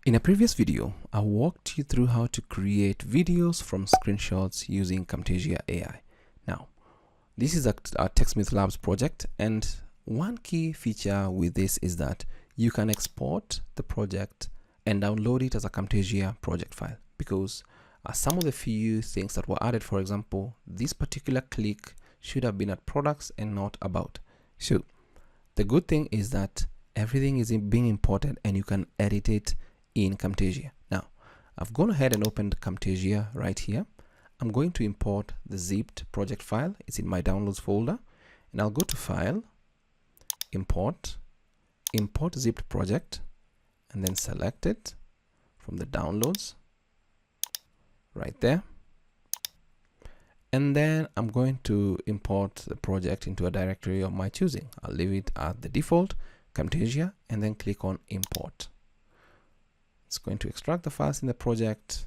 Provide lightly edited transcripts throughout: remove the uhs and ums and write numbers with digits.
In a previous video, I walked you through how to create videos from screenshots using Camtasia AI. Now, this is a TechSmith Labs project, and one key feature with this is that you can export the project and download it as a Camtasia project file, because some of the few things that were added, for example, this particular click should have been at products and not about. So the good thing is that everything is being imported and you can edit it in Camtasia. Now, I've gone ahead and opened Camtasia right here. I'm going to import the zipped project file. It's in my downloads folder, and I'll go to File, Import Zipped Project, and then select it from the downloads right there. And then I'm going to import the project into a directory of my choosing. I'll leave it at the default, Camtasia, and then click on Import. It's going to extract the files in the project,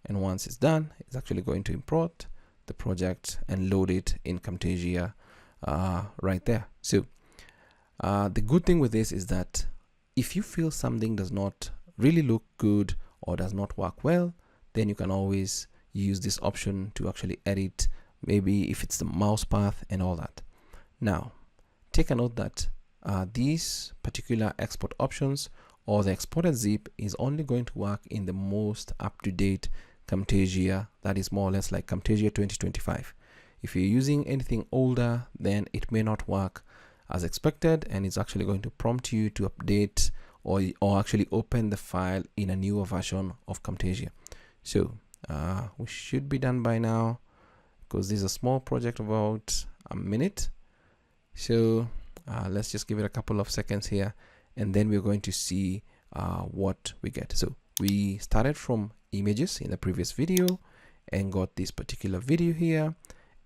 and once it's done, it's actually going to import the project and load it in Camtasia right there. So the good thing with this is that if you feel something does not really look good or does not work well, then you can always use this option to actually edit, maybe if it's the mouse path and all that. Now, take a note that these particular export options or the exported zip is only going to work in the most up-to-date Camtasia, that is more or less like Camtasia 2025. If you're using anything older, then it may not work as expected, and it's actually going to prompt you to update or actually open the file in a newer version of Camtasia. So we should be done by now, because this is a small project, about a minute. So let's just give it a couple of seconds here, and then we're going to see what we get. So we started from images in the previous video and got this particular video here,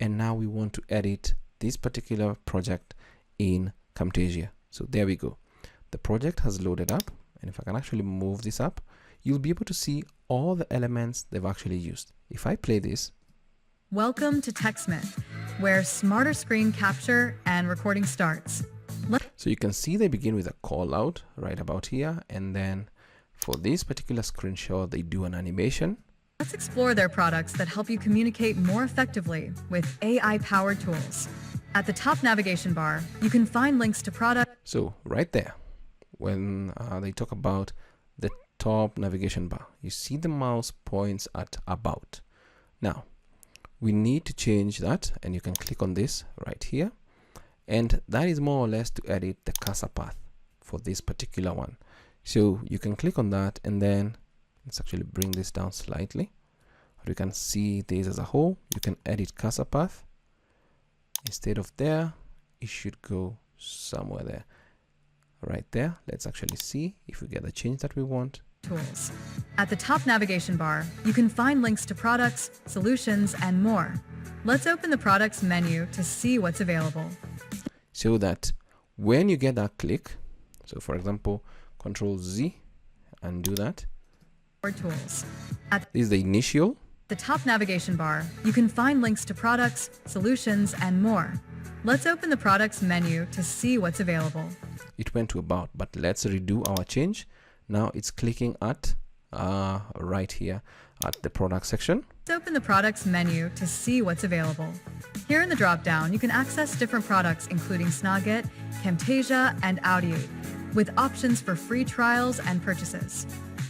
and now we want to edit this particular project in Camtasia. So there we go. The project has loaded up, and if I can actually move this up, you'll be able to see all the elements they've actually used. If I play this. Welcome to TechSmith, where smarter screen capture and recording starts. So you can see they begin with a call out right about here, and then for this particular screenshot they do an animation. Let's explore their products that help you communicate more effectively with AI-powered tools. At the top navigation bar, you can find links to products. So right there, when they talk about the top navigation bar, you see the mouse points at about. Now we need to change that, and you can click on this right here, and that is more or less to edit the cursor path for this particular one. So you can click on that, and then let's actually bring this down slightly, or you can see this as a whole. You can edit cursor path. Instead of there, it should go somewhere there, right there. Let's actually see if we get the change that we want. Tools. At the top navigation bar, you can find links to products, solutions, and more. Let's open the products menu to see what's available. So that when you get that click, so for example, Control Z and do that. Tools. This is the initial. The top navigation bar, you can find links to products, solutions, and more. Let's open the products menu to see what's available. It went to about, but let's redo our change. Now it's clicking at right here at the product section. Let's open the products menu to see what's available. Here in the drop-down, you can access different products including Snagit, Camtasia, and Audiate, with options for free trials and purchases.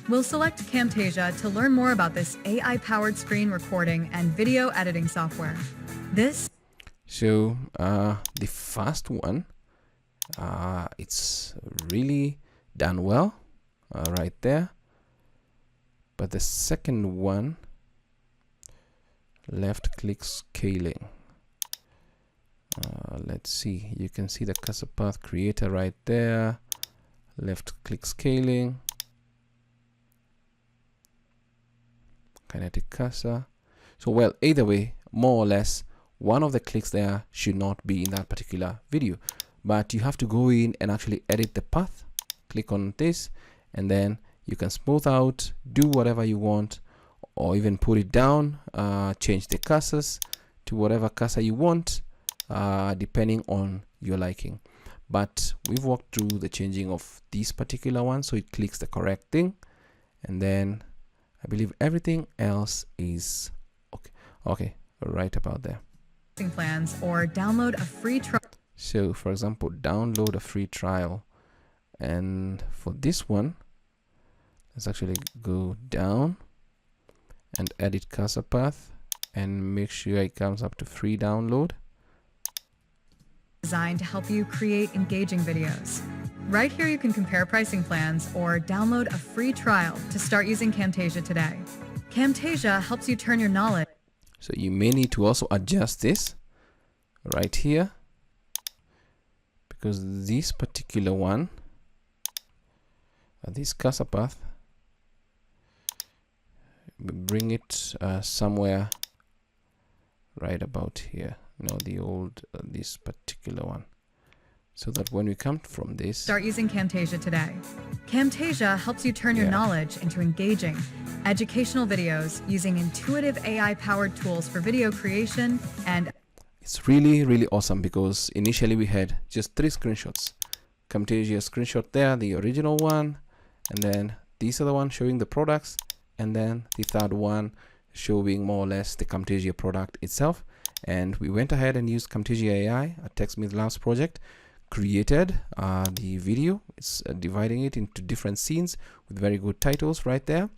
We'll select Camtasia to learn more about this AI-powered screen recording and video editing software. So the first one, it's really done well right there. But the second one, left click scaling. Let's see, you can see the cursor path creator right there. Left click scaling. Kinetic cursor. So well, either way, more or less, one of the clicks there should not be in that particular video, but you have to go in and actually edit the path. Click on this, and then you can smooth out, do whatever you want, or even put it down, change the cursors to whatever cursor you want, depending on your liking. But we've walked through the changing of this particular one, so it clicks the correct thing. and then I believe everything else is okay, right about there. Plans or download a free trial. So for example, download a free trial, and for this one, let's actually go down and edit cursor path and make sure it comes up to free download. Designed to help you create engaging videos. Right here you can compare pricing plans or download a free trial to start using Camtasia today. Camtasia helps you turn your knowledge. So you may need to also adjust this right here, because this particular one, this cursor path, bring it somewhere right about here. No, the old this particular one, so that when we come from this, start using Camtasia today. Camtasia helps you turn your knowledge into engaging, educational videos using intuitive AI-powered tools for video creation. And it's really awesome, because initially we had just 3 screenshots. Camtasia screenshot there, the original one, and then these are the one showing the products, and then the third one showing more or less the Camtasia product itself. And we went ahead and used Camtasia AI, a TechSmith Labs project, created the video. It's dividing it into different scenes with very good titles right there.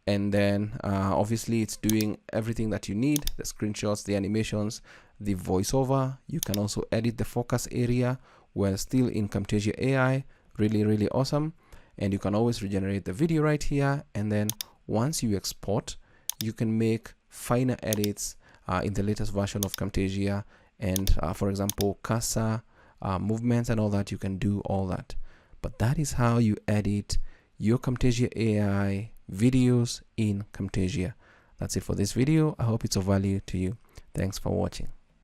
And then obviously it's doing everything that you need: the screenshots, the animations, the voiceover. You can also edit the focus area while still in Camtasia AI. Really awesome. And you can always regenerate the video right here. And then once you export, you can make finer edits in the latest version of Camtasia, and for example, cursor movements and all that. You can do all that. But that is how you edit your Camtasia AI videos in Camtasia. That's it for this video. I hope it's of value to you. Thanks for watching.